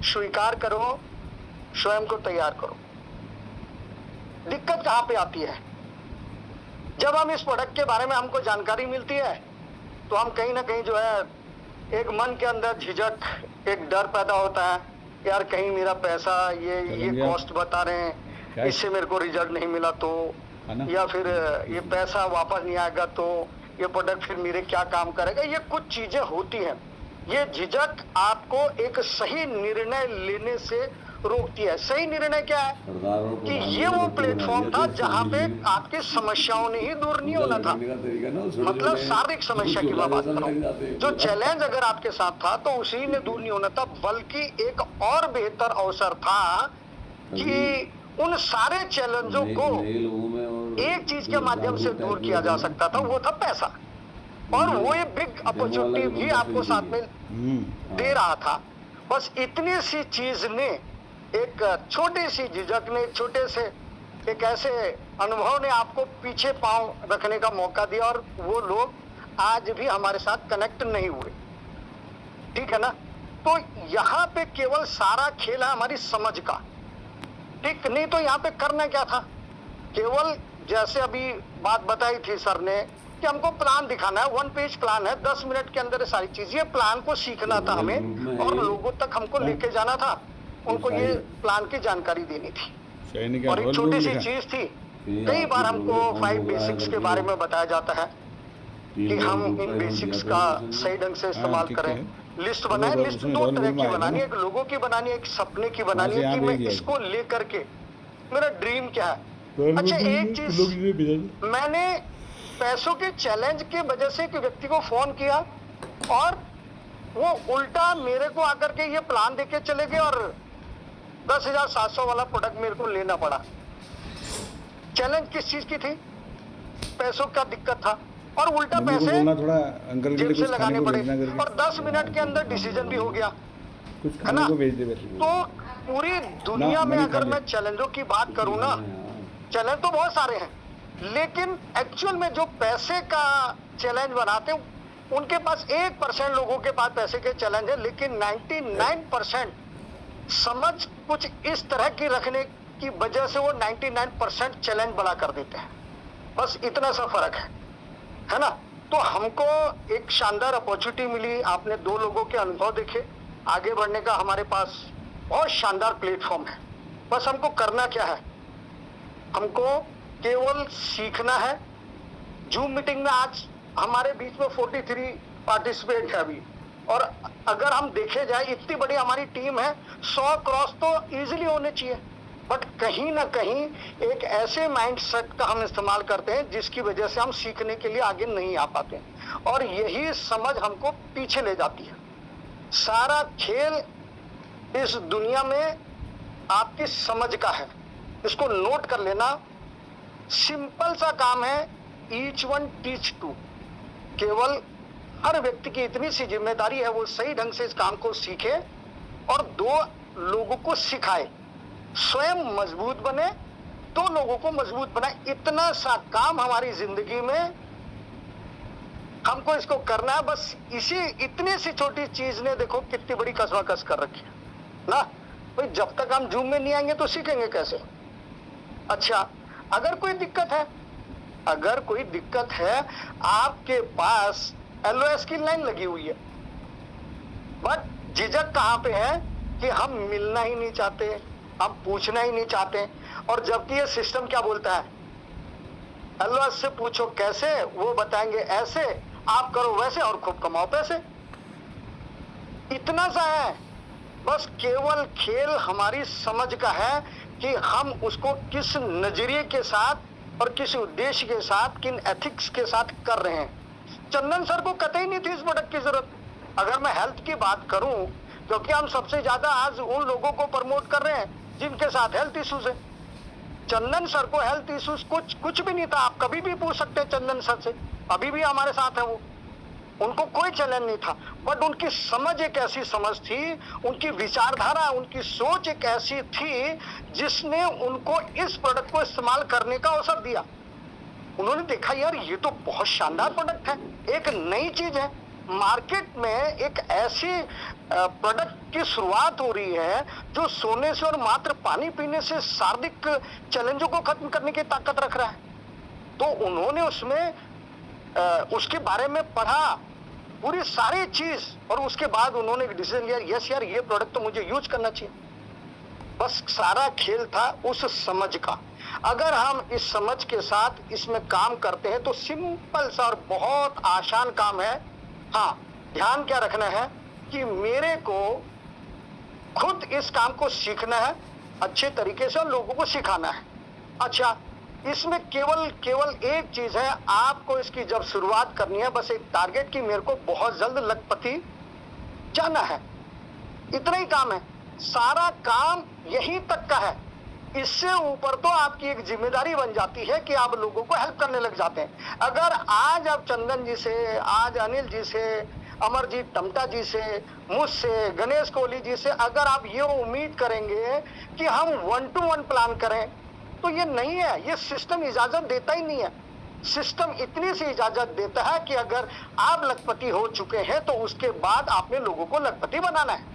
स्वीकार करो, स्वयं को तैयार करो। दिक्कत कहां पे आती है? जब हम इस प्रोडक्ट के बारे में हमको जानकारी मिलती है तो हम कहीं ना कहीं जो है एक मन के अंदर झिझक, एक डर पैदा होता है, यार कहीं मेरा पैसा ये कॉस्ट बता रहे हैं, इससे मेरे को रिजल्ट नहीं मिला तो, या फिर ये पैसा वापस नहीं आएगा तो ये प्रोडक्ट फिर मेरे क्या काम करेगा। ये कुछ चीजें होती हैं। ये झिझक आपको एक सही निर्णय लेने से रोकती है। सही निर्णय क्या है कि ये वो प्लेटफॉर्म था जहां पे आपकी समस्याओं ने ही दूर नहीं होना था, मतलब शारीरिक समस्या की मैं बात कर रहा हूँ। जो चैलेंज अगर आपके साथ था तो उसी ने दूर नहीं होना था, बल्कि एक और बेहतर अवसर था कि उन सारे चैलेंजों को एक चीज के माध्यम से दूर किया जा सकता था, वो था पैसा। और वो एक बिग अपॉर्चुनिटी भी आपको साथ में दे रहा था। बस इतनी सी चीज ने, एक छोटी सी झिझक ने, छोटे से एक ऐसे अनुभव ने आपको पीछे पांव रखने का मौका दिया, और वो लोग आज भी हमारे साथ कनेक्ट नहीं हुए। ठीक है ना? तो यहाँ पे केवल सारा खेल है हमारी समझ का। ठीक नहीं तो यहाँ पे करना क्या था? केवल जैसे अभी बात बताई थी सर ने कि हमको प्लान दिखाना है, 1 पेज प्लान है, 10 मिनट के अंदर सारी चीज, ये प्लान को सीखना था हमें और लोगों तक हमको लेके जाना था, उनको ये प्लान की जानकारी देनी थी। और एक छोटी सी चीज थी, कई बार हमको 5 बेसिक्स के बारे में बताया जाता है कि हम इन बेसिक्स का सही ढंग से इस्तेमाल करें। लिस्ट बनाए, लिस्ट 2 तरह की बनानी है, एक लोगों की बनानी है, एक सपने की बनानी है कि मैं इसको लेकर के मेरा ड्रीम क्या है। अच्छा, एक चीज, मैंने पैसों के चैलेंज के वजह से एक व्यक्ति को फोन किया और वो उल्टा मेरे को आकर के ये प्लान देके चले गए और 10,700 वाला प्रोडक्ट मेरे को लेना पड़ा। चैलेंज किस चीज की थी? पैसों का दिक्कत था, और उल्टा पैसे जेब से लगाने पड़े, और 10 मिनट के अंदर डिसीजन भी हो गया, है ना? तो पूरी दुनिया में अगर मैं चैलेंजों की बात करूं ना, चैलेंज तो बहुत सारे हैं, लेकिन एक्चुअल में जो पैसे का चैलेंज बनाते हैं उनके पास 1% लोगों के पास पैसे के चैलेंज है, लेकिन 99% समझ कुछ इस तरह की रखने की वजह से वो 99% चैलेंज बड़ा कर देते हैं। बस इतना सा फर्क है ना? तो हमको एक शानदार अपॉर्चुनिटी मिली, आपने 2 लोगों के अनुभव देखे, आगे बढ़ने का हमारे पास बहुत शानदार प्लेटफॉर्म है। बस हमको करना क्या है? हमको केवल सीखना है। जूम मीटिंग में आज हमारे बीच में 43 पार्टिसिपेंट है अभी, और अगर हम देखे जाए इतनी बड़ी हमारी टीम है, 100 क्रॉस तो इजीली होने चाहिए, बट कहीं ना कहीं एक ऐसे माइंडसेट का हम इस्तेमाल करते हैं जिसकी वजह से हम सीखने के लिए आगे नहीं आ पाते हैं, और यही समझ हमको पीछे ले जाती है। सारा खेल इस दुनिया में आपकी समझ का है, इसको नोट कर लेना। सिंपल सा काम है, ईच वन टीच टू। केवल हर व्यक्ति की इतनी सी जिम्मेदारी है, वो सही ढंग से इस काम को सीखे और 2 लोगों को सिखाए, स्वयं मजबूत बने, 2 लोगों को मजबूत बनाए। इतना सा काम हमारी जिंदगी में हमको इसको करना है। बस इसी इतनी सी छोटी चीज ने देखो कितनी बड़ी कस्बाकस कर रखी है ना। भाई जब तक हम जूम में नहीं आएंगे तो सीखेंगे कैसे? अच्छा, अगर कोई दिक्कत है, आपके पास LOS की लाइन लगी हुई है, बट झिझक कहां पे है कि हम मिलना ही नहीं चाहते, हम पूछना ही नहीं चाहते, और जबकि ये सिस्टम क्या बोलता है, LOS से पूछो कैसे, वो बताएंगे ऐसे, आप करो वैसे और खूब कमाओ पैसे। इतना सा है। बस केवल खेल हमारी समझ का है कि हम उसको किस नजरिए के साथ और किस उद्देश्य के साथ, किन एथिक्स के साथ कर रहे हैं। चंदन सर को कतई नहीं थी इस प्रोडक्ट की जरूरत। अगर मैं हेल्थ की बात करूं, क्योंकि हम सबसे ज्यादा आज उन लोगों को प्रमोट कर रहे हैं जिनके साथ हेल्थ इश्यूज है। चंदन सर को हेल्थ इश्यूज कुछ भी नहीं था। आप कभी भी पूछ सकते हैं चंदन सर से, अभी भी हमारे साथ है वो, उनको कोई चैलेंज नहीं था। बट उनकी समझ एक ऐसी समझ थी, उनकी विचारधारा, उनकी सोच एक ऐसी थी जिसने उनको इस प्रोडक्ट को इस्तेमाल करने का अवसर दिया। उन्होंने देखा यार ये तो बहुत शानदार प्रोडक्ट है, एक नई चीज है, मार्केट में एक ऐसी प्रोडक्ट की शुरुआत हो रही है जो सोने से और मात्र पानी पीने से शारीरिक चैलेंजों को खत्म करने की ताकत रख रहा है। तो उन्होंने उसमें उसके बारे में पढ़ा पूरी सारी चीज, और उसके बाद उन्होंने डिसीजन लिया, यस यार ये प्रोडक्ट तो मुझे यूज करना चाहिए। बस सारा खेल था उस समझ का। अगर हम इस समझ के साथ इसमें काम करते हैं तो सिंपल सा और बहुत आसान काम है। हाँ, ध्यान क्या रखना है कि मेरे को खुद इस काम को सीखना है अच्छे तरीके से और लोगों को सिखाना है। अच्छा, इसमें केवल एक चीज है, आपको इसकी जब शुरुआत करनी है बस एक टारगेट की मेरे को बहुत जल्द लखपति जाना है, इतना ही काम है। सारा काम यहीं तक का है। इससे ऊपर तो आपकी एक जिम्मेदारी बन जाती है कि आप लोगों को हेल्प करने लग जाते हैं। अगर आज आप चंदन जी से, आज अनिल जी से, अमरजीत टमटा जी से, मुझसे, गणेश कोहली जी से अगर आप ये उम्मीद करेंगे कि हम 1 to 1 प्लान करें तो ये नहीं है। ये सिस्टम इजाजत देता ही नहीं है। सिस्टम इतनी सी इजाजत देता है कि अगर आप लखपति हो चुके हैं तो उसके बाद आपने लोगों को लखपति बनाना है।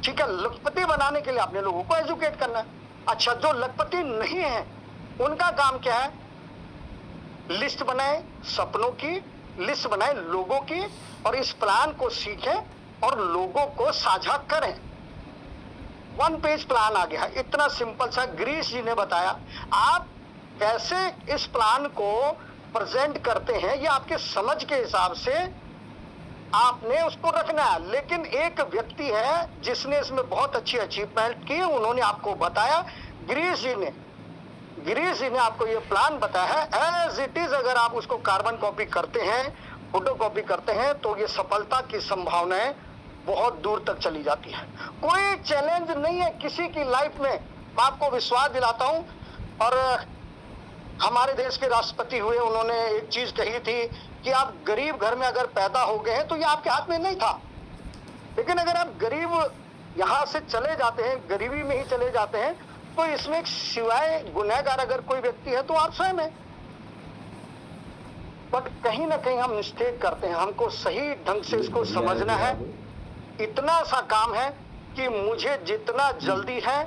ठीक है, लखपति बनाने के लिए आपने लोगों को एजुकेट करना है। अच्छा, जो लखपति नहीं है उनका काम क्या है? लिस्ट बनाए, सपनों की लिस्ट बनाए लोगों की, और इस प्लान को सीखें और लोगों को साझा करें। 1 पेज प्लान आ गया, इतना सिंपल सा। गिरीश जी ने बताया आप कैसे इस प्लान को प्रेजेंट करते हैं, ये आपके समझ के हिसाब से आपने उसको रखना है। लेकिन एक व्यक्ति है जिसने इसमें बहुत अच्छी अचीवमेंट की, उन्होंने आपको बताया, गिरीश जी ने आपको ये प्लान बताया है एज इट इज। अगर आप उसको कार्बन कॉपी करते हैं, फोटो कॉपी करते हैं तो ये सफलता की संभावनाएं बहुत दूर तक चली जाती है। कोई चैलेंज नहीं है किसी की लाइफ में, मैं आपको विश्वास दिलाता हूं। और हमारे देश के राष्ट्रपति हुए, उन्होंने एक चीज कही थी कि आप गरीब घर में अगर पैदा हो गए हैं तो ये आपके हाथ में नहीं था, लेकिन अगर आप गरीब यहां से चले जाते हैं, गरीबी में ही चले जाते हैं, तो इसमें सिवाय गुनहगार अगर कोई व्यक्ति है तो आप स्वयं हैं। बट कहीं ना कहीं हम मिस्टेक करते हैं, हमको सही ढंग से इसको समझना है। इतना सा काम है कि मुझे जितना जल्दी है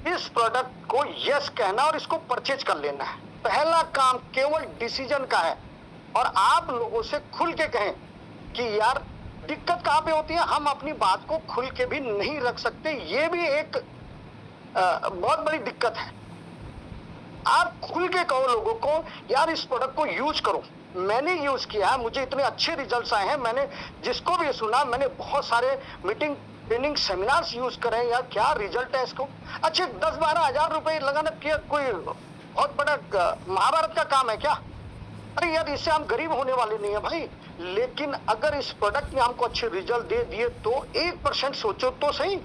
इस प्रोडक्ट को यस कहना और इसको परचेज कर लेना है। पहला काम केवल डिसीजन का है, और आप लोगों से खुल के कहें कि यार दिक्कत कहां पे होती है, हम अपनी बात को खुल के भी नहीं रख सकते, ये भी एक बहुत बड़ी दिक्कत है। आप खुल के कहो लोगों को यार इस प्रोडक्ट को यूज करो, मैंने यूज किया है, मुझे इतने अच्छे रिजल्ट्स आए हैं, मैंने जिसको भी सुना, मैंने बहुत सारे मीटिंग ट्रेनिंग सेमिनार्स यूज करे, यार क्या रिजल्ट है इसको। अच्छे 10-12 हजार रुपए लगाना क्या कोई बहुत बड़ा महाभारत का काम है क्या? अरे यार इससे हम गरीब होने वाले नहीं है भाई। लेकिन अगर इस प्रोडक्ट ने हमको अच्छे रिजल्ट दे दिए तो 1% सोचो तो सही,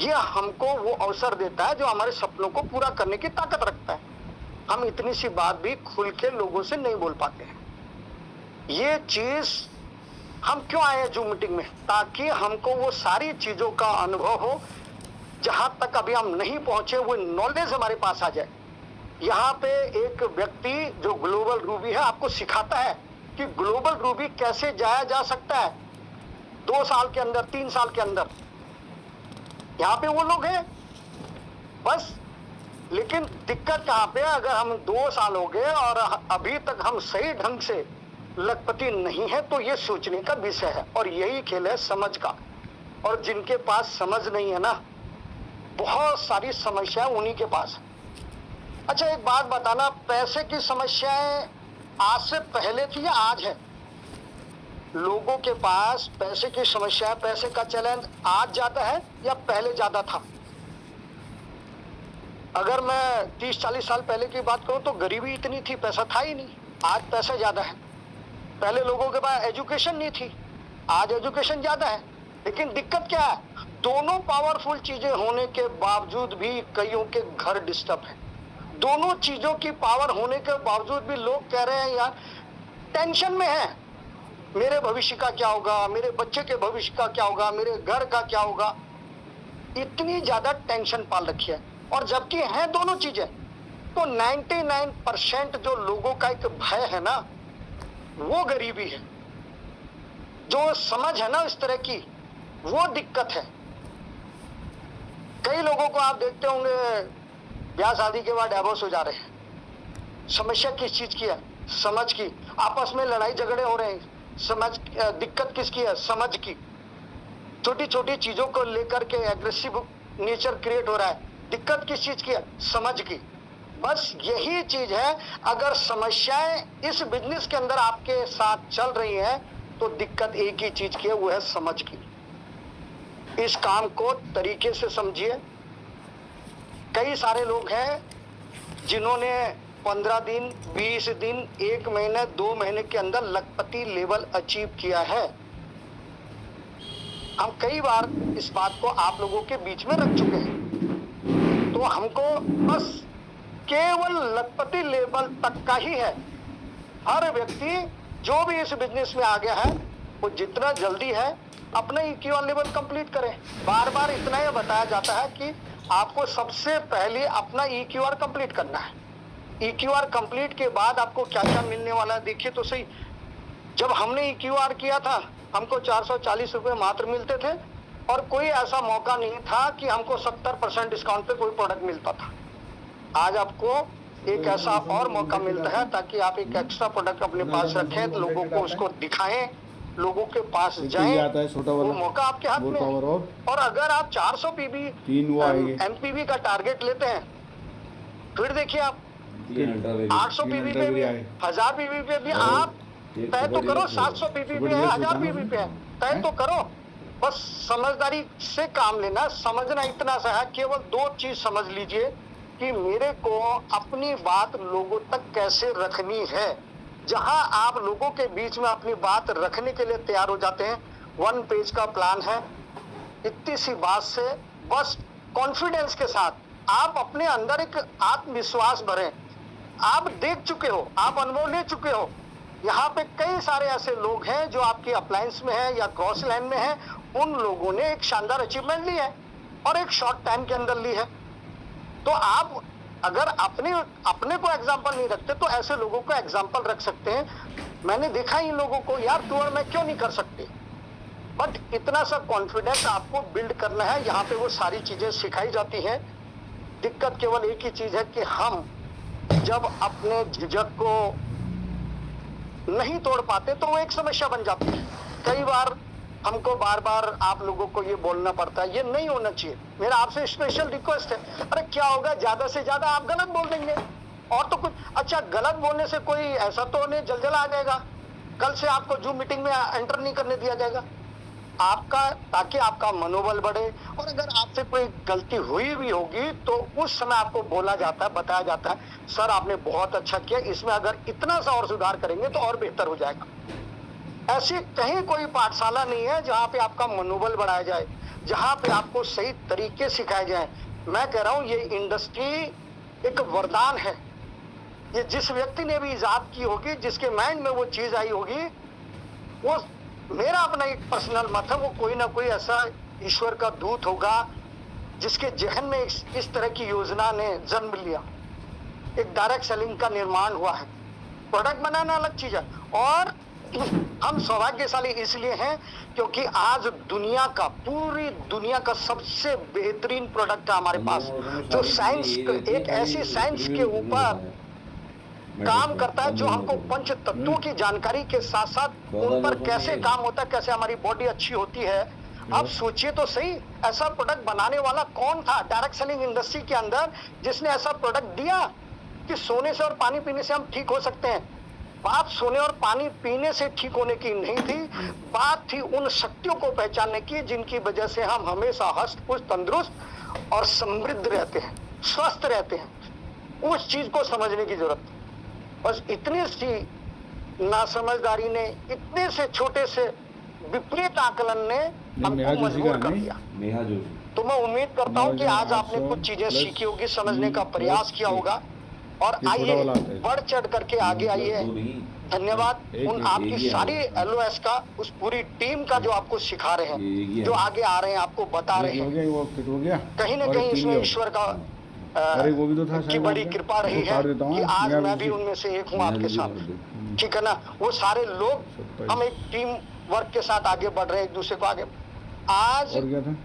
ये हमको वो अवसर देता है जो हमारे सपनों को पूरा करने की ताकत रखता है। हम इतनी सी बात भी खुल के लोगों से नहीं बोल पाते हैं। ये चीज हम क्यों आए हैं जूम मीटिंग में, ताकि हमको वो सारी चीजों का अनुभव हो जहां तक अभी हम नहीं पहुंचे, वो नॉलेज हमारे पास आ जाए। यहाँ पे एक व्यक्ति जो ग्लोबल रूबी है आपको सिखाता है कि ग्लोबल रूबी कैसे जाया जा सकता है 2 साल के अंदर, 3 साल के अंदर। यहाँ पे वो लोग हैं बस। लेकिन दिक्कत कहाँ पे है, अगर हम 2 साल हो गए और अभी तक हम सही ढंग से लखपति नहीं है तो ये सोचने का विषय है। और यही खेल है समझ का। और जिनके पास समझ नहीं है ना, बहुत सारी समस्याएं उन्हीं के पास है। अच्छा एक बात बताना, पैसे की समस्याएं आज से पहले थी या आज है? लोगों के पास पैसे की समस्या, पैसे का चैलेंज आज ज्यादा है या पहले ज्यादा था? अगर मैं 30-40 साल पहले की बात करूं तो गरीबी इतनी थी, पैसा था ही नहीं। आज पैसा ज्यादा है। पहले लोगों के पास एजुकेशन नहीं थी, आज एजुकेशन ज्यादा है। लेकिन दिक्कत क्या है, दोनों पावरफुल चीजें होने के बावजूद भी कईयों के घर डिस्टर्ब है। दोनों चीजों की पावर होने के बावजूद भी लोग कह रहे हैं यार टेंशन में है, मेरे भविष्य का क्या होगा, मेरे बच्चे के भविष्य का क्या होगा, मेरे घर का क्या होगा। इतनी ज्यादा टेंशन पाल रखी है। और जबकि है दोनों चीजें, तो 99% जो लोगों का एक भय है ना, वो गरीबी है। जो समझ है ना इस तरह की, वो दिक्कत है। कई लोगों को आप देखते होंगे ब्याह शादी के बाद डिवोर्स हो जा रहे हैं। समस्या किस चीज की है? समझ की। आपस में लड़ाई झगड़े हो रहे हैं, समझ, दिक्कत किसकी है? समझ की। छोटी छोटी चीजों को लेकर के एग्रेसिव नेचर क्रिएट हो रहा है, दिक्कत किस चीज की है? समझ की। बस यही चीज है। अगर समस्याएं इस बिजनेस के अंदर आपके साथ चल रही हैं तो दिक्कत एक ही चीज की है, वो है समझ की। इस काम को तरीके से समझिए। कई सारे लोग हैं जिन्होंने 15 दिन, 20 दिन, 1 महीने, 2 महीने के अंदर लखपति लेवल अचीव किया है। हम कई बार इस बात को आप लोगों के बीच में रख चुके हैं। तो हमको बस केवल लखपति लेवल तक का ही है। हर व्यक्ति जो भी इस बिजनेस में आ गया है वो जितना जल्दी है अपना EQR लेवल कंप्लीट करें। बार बार इतना ही बताया जाता है कि आपको सबसे पहले अपना EQR कंप्लीट करना है। EQR कंप्लीट के बाद आपको क्या क्या मिलने वाला है देखिए तो सही। जब हमने EQR किया था हमको 440 रुपए मात्र मिलते थे और कोई ऐसा मौका नहीं था कि हमको 70% डिस्काउंट पे कोई प्रोडक्ट मिलता था। आज आपको एक ऐसा और मौका मिलता है ताकि आप एक एक्स्ट्रा प्रोडक्ट अपने पास रखें, तो लोगों को उसको दिखाएं, लोगों के पास जाएं, वो मौका आपके हाथ में है। और अगर आप 400 PB MPV का टारगेट लेते हैं, फिर देखिए आप 800 PB पे भी, 1000 PB पे भी आप तय तो करो। 700 PB पे है, 1000 PB पे है, तय तो करो। बस समझदारी से काम लेना। समझना इतना सा है, केवल 2 चीज समझ लीजिए कि मेरे को अपनी बात लोगों तक कैसे रखनी है। जहां आप लोगों के बीच में अपनी बात रखने के लिए तैयार हो जाते हैं, 1 पेज का प्लान है। इतनी सी बात से बस कॉन्फिडेंस के साथ आप अपने अंदर एक आत्मविश्वास भरें। आप देख चुके हो, आप अनुभव ले चुके हो। यहाँ पे कई सारे ऐसे लोग हैं जो आपकी अप्लायंस में है या क्रॉस लाइन में है, उन लोगों ने एक शानदार अचीवमेंट ली है और एक शॉर्ट टाइम के अंदर ली है। तो आप अगर अपने को एग्जाम्पल नहीं रखते तो ऐसे लोगों को एग्जाम्पल रख सकते हैं। मैंने देखा इन लोगों को, यार तू और मैं क्यों नहीं कर सकते। बट इतना सा कॉन्फिडेंस आपको बिल्ड करना है। यहाँ पे वो सारी चीजें सिखाई जाती हैं। दिक्कत केवल एक ही चीज है कि हम जब अपने झिझक को नहीं तोड़ पाते तो वो एक समस्या बन जाती है। कई बार हमको बार बार आप लोगों को ये बोलना पड़ता है, ये नहीं होना चाहिए। मेरा आपसे स्पेशल रिक्वेस्ट है, अरे क्या होगा, ज्यादा से ज्यादा आप गलत बोल देंगे और तो कुछ। अच्छा, गलत बोलने से कोई ऐसा तो नहीं जलजल आ जाएगा, कल से आपको जूम मीटिंग में एंटर नहीं करने दिया जाएगा आपका, ताकि आपका मनोबल बढ़े। और अगर आपसे कोई गलती हुई भी होगी तो उस समय आपको बोला जाता है, बताया जाता है, सर आपने बहुत अच्छा किया, इसमें अगर इतना सा और सुधार करेंगे तो और बेहतर हो जाएगा। ऐसी कहीं कोई पाठशाला नहीं है जहाँ पे आपका मनोबल बढ़ाया जाए, जहाँ पे आपको सही तरीके सिखाए जाए। मैं कह रहा हूँ ये इंडस्ट्री एक वरदान है। ये जिस व्यक्ति ने भी इजाद की होगी, जिसके माइंड में वो चीज आई होगी, वो मेरा अपना एक पर्सनल मत है, वो कोई ना कोई ऐसा ईश्वर का दूत होगा जिसके जहन में इस तरह की योजना ने जन्म लिया। एक डायरेक्ट सेलिंग का निर्माण हुआ है। प्रोडक्ट बनाना अलग चीज है। और हम सौभाग्यशाली इसलिए हैं क्योंकि आज दुनिया का, पूरी दुनिया का सबसे बेहतरीन प्रोडक्ट है हमारे पास, जो साइंस, एक ऐसी साइंस के ऊपर काम करता है जो हमको पंच तत्वों की जानकारी के साथ साथ उन पर कैसे काम होता है, कैसे हमारी बॉडी अच्छी होती है। आप सोचिए तो सही, ऐसा प्रोडक्ट बनाने वाला कौन था डायरेक्ट सेलिंग इंडस्ट्री के अंदर जिसने ऐसा प्रोडक्ट दिया कि सोने से और पानी पीने से हम ठीक हो सकते हैं। बात सोने और पानी पीने से ठीक होने की नहीं थी, बात थी उन शक्तियों को पहचानने की जिनकी वजह से हम हमेशा हष्ट पुष्ट, तंदुरुस्त और समृद्ध रहते हैं, स्वस्थ रहते हैं। उस चीज को समझने की जरूरत। बस इतनी सी नासमझदारी ने, इतने से छोटे से विपरीत आकलन ने हमको मजबूर कर दिया। तो मैं उम्मीद करता हूँ कि आज आपने कुछ चीजें सीखी होगी, समझने का प्रयास किया होगा, और आइए बढ़ चढ़ करके आगे आइए। धन्यवाद उन आपकी सारी LOS का, उस पूरी टीम का जो आपको सिखा रहे हैं, जो आगे आ रहे हैं, आपको बता रहे हैं। कहीं ना कहीं इसमें ईश्वर का की बड़ी कृपा रही है कि आज मैं भी उनमें से एक हूँ आपके साथ। ठीक है ना। वो सारे लोग हम एक टीम वर्क के साथ आगे बढ़ रहे हैं, एक दूसरे को आगे। आज और क्या था?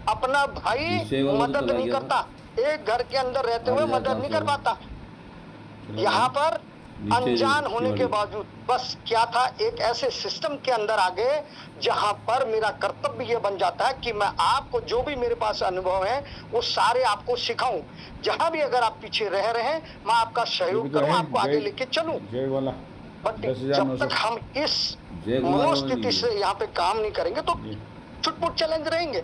अपना भाई नीचे वाला तो मदद चला नहीं गया करता, एक घर के अंदर रहते हुए आगे जाता मदद नहीं कर है। पाता। यहाँ पर नीचे अनजान होने के वाली। बावजूद बस क्या था, एक ऐसे सिस्टम के अंदर आ गए जहां पर मेरा कर्तव्य ये बन जाता है कि मैं आपको जो भी मेरे पास अनुभव है वो सारे आपको सिखाऊं। जहां भी अगर आप पीछे रह रहे हैं मैं आपका सहयोग करूं, आपको आगे लेके चलूं। जय वाला बट 10,900 जब तक हम इस जय कुमार मनोस्थिति से यहाँ पे काम नहीं करेंगे तो छुटपुट चैलेंज रहेंगे।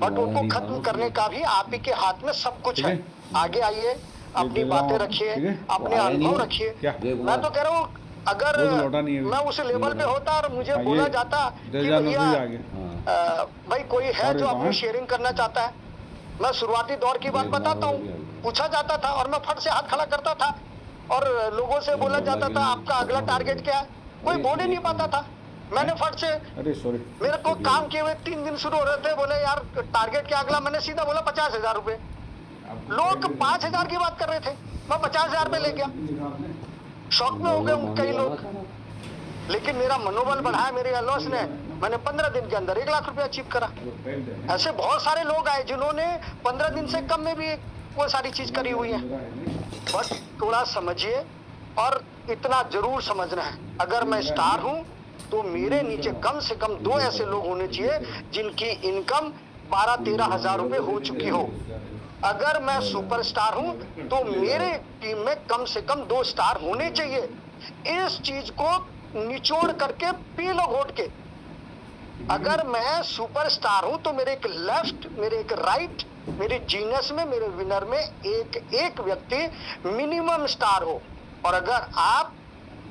बट उनको खत्म करने का भी आप ही के हाथ में सब कुछ है। आगे आइए, अपनी बातें रखिए, अपने अनुभव रखिए। क्या? मैं तो कह रहा हूँ अगर वो तो लौटा नहीं है अभी। मैं उस लेवल पे होता और मुझे हाँ, बोला ये जाता कि 10,900 भैया ही आ गया। हाँ। भाई कोई है और जो ये अपनी कहाँ? शेयरिंग करना चाहता है, मैं शुरुआती दौर की बात ये बताता हमारा हूँ। भी आ गया। पूछा जाता था और मैं फट से हाथ खड़ा करता था और लोगों से बोला जाता था आपका अगला टारगेट क्या है, कोई बोल ही नहीं पाता था। मैंने फट से, अरे सॉरी, मेरे को काम किए हुए 3 दिन शुरू हो रहे थे, बोले यार टारगेट क्या अगला, मैंने सीधा बोला 50,000 रुपए। लोग 5,000 की बात कर रहे थे, मैं 50,000 पे ले गया। शौक में हो गए कई लोग, लेकिन मेरा मनोबल बढ़ाया मेरे अलॉस ने। मैंने 15 दिन के अंदर 1 लाख रुपया अचीव करा। ऐसे बहुत सारे लोग आए जिन्होंने 15 दिन से कम में भी वो सारी चीज करी हुई है। बस थोड़ा समझिए और इतना जरूर समझना है, अगर मैं स्टार हूं तो मेरे नीचे कम से कम 2 ऐसे लोग होने चाहिए जिनकी इनकम 12-13 हजार रुपए हो चुकी हो। अगर मैं सुपरस्टार हूं तो मेरे टीम में कम से कम 2 स्टार होने चाहिए। इस चीज को निचोड़ करके पी लो घोट के। अगर मैं सुपरस्टार हूं तो मेरे एक लेफ्ट, मेरे एक राइट, मेरे जीनियस में, मेरे विनर में एक व्यक्ति मिनिमम स्टार हो। और अगर आप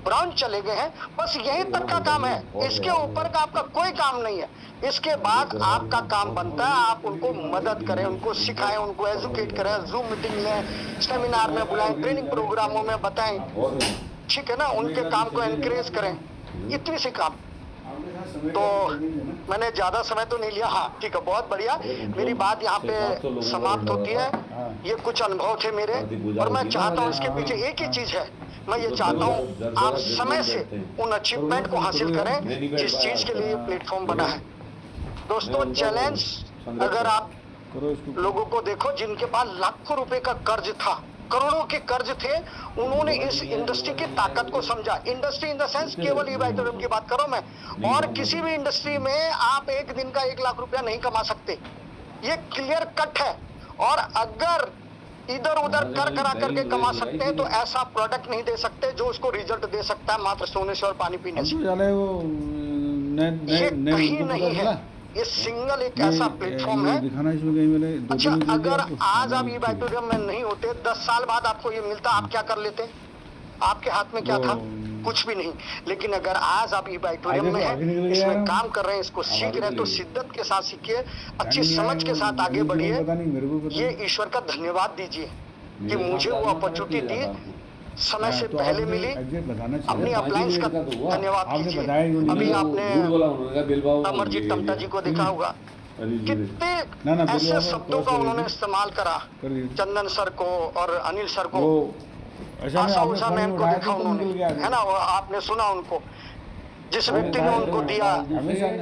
ब्राउन चले गए हैं, बस यही तक का काम है, इसके ऊपर का आपका कोई काम नहीं है। इसके बाद आपका काम बनता है आप उनको मदद करें, उनको सिखाएं, उनको एजुकेट करें, जूम मीटिंग में, सेमिनार में बुलाएं, ट्रेनिंग प्रोग्रामों में बताएं, ठीक है ना, उनके काम को एनकरेज करें। इतनी सी काम। तो मैंने ज्यादा समय तो नहीं लिया। हाँ ठीक है, बहुत बढ़िया। मेरी बात यहाँ पे समाप्त होती है। ये कुछ अनुभव थे मेरे और मैं चाहता हूँ इसके पीछे एक ही चीज है, मैं ये चाहता हूँ आप समय से उन अचीवमेंट को हासिल करें जिस चीज के लिए प्लेटफॉर्म बना है। दोस्तों चैलेंज, अगर आप लोगों को देखो जिनके पास लाखों रुपए का कर्ज था, करोड़ों के कर्ज थे, उन्होंने इस इंडस्ट्री की ताकत को समझा। इंडस्ट्री इन द सेंस केवल ई-बाइटोरियम की बात करो मैं, और किसी भी इंडस्ट्री में आप एक दिन का 1 लाख रुपया नहीं कमा सकते, ये क्लियर कट है। और अगर इधर उधर कर करा करके कमा सकते हैं तो ऐसा प्रोडक्ट नहीं दे सकते जो उसको रिजल्ट दे सकता है मात्र सोने से और पानी पीने से। ये कहीं नहीं है, ये सिंगल एक ऐसा प्लेटफॉर्म है। दिखाना इसमें कहीं मैंने अच्छा, अगर आज आप ई-बाइटोरियम में नहीं होते, 10 साल बाद आपको ये मिलता, आप क्या कर लेते? आपके हाथ में क्या था? कुछ भी नहीं। लेकिन अगर आज आप ई-बाइटोरियम में हैं, इसमें काम कर रहे हैं, इसको सीख रहे हैं, तो शिद्दत के साथ सीखिए, अच्छी समझ के साथ आगे बढ़िए। ये ईश्वर का धन्यवाद दीजिए कि मुझे वो अपॉर्चुनिटी दी, समय से पहले मिली। अपनी अप्लायंस का धन्यवाद कीजिए। अभी आपने अमरजीत टमटा जी को देखा होगा, कितने ऐसे शब्दों का उन्होंने इस्तेमाल करा, चंदन सर को और अनिल सर को, आशा उषा मैम को देखा उन्होंने, है ना, आपने सुना उनको, जिस व्यक्ति ने उनको दिया,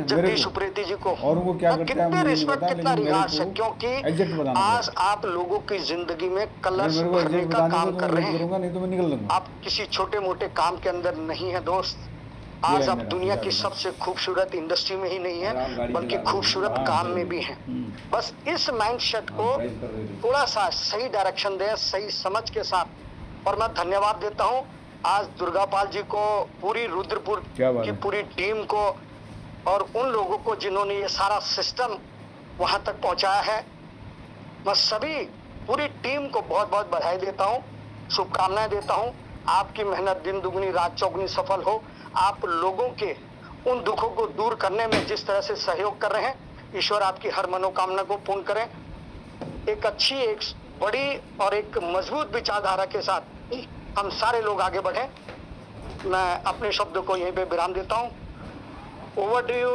जगदीश उप्रेती जी को, कितने रिस्पेक्ट, कितना रिगार्ड्स है, क्योंकि आज आप लोगों की जिंदगी में कलर्स भरने का काम कर रहे हैं। आप किसी छोटे मोटे काम के अंदर नहीं है दोस्त। आज आप दुनिया की सबसे खूबसूरत इंडस्ट्री में ही नहीं है, बल्कि खूबसूरत काम में भी हैं। बस इस माइंडसेट को थोड़ा सा सही डायरेक्शन दें, सही समझ के साथ। और मैं धन्यवाद देता हूँ आज दुर्गापाल जी को, पूरी रुद्रपुर की पूरी टीम को, और उन लोगों को जिन्होंने ये सारा सिस्टम वहां तक पहुंचाया है। मैं सभी पूरी टीम को बहुत बहुत बधाई देता हूँ, शुभकामनाएं देता हूँ। आपकी मेहनत दिन दुगनी रात चौगुनी सफल हो। आप लोगों के उन दुखों को दूर करने में जिस तरह से सहयोग कर रहे हैं, ईश्वर आपकी हर मनोकामना को पूर्ण करें। एक अच्छी, एक बड़ी और एक मजबूत विचारधारा के साथ हम सारे लोग आगे बढ़ें। मैं अपने शब्दों को यहीं पे विराम देता हूँ। Over to you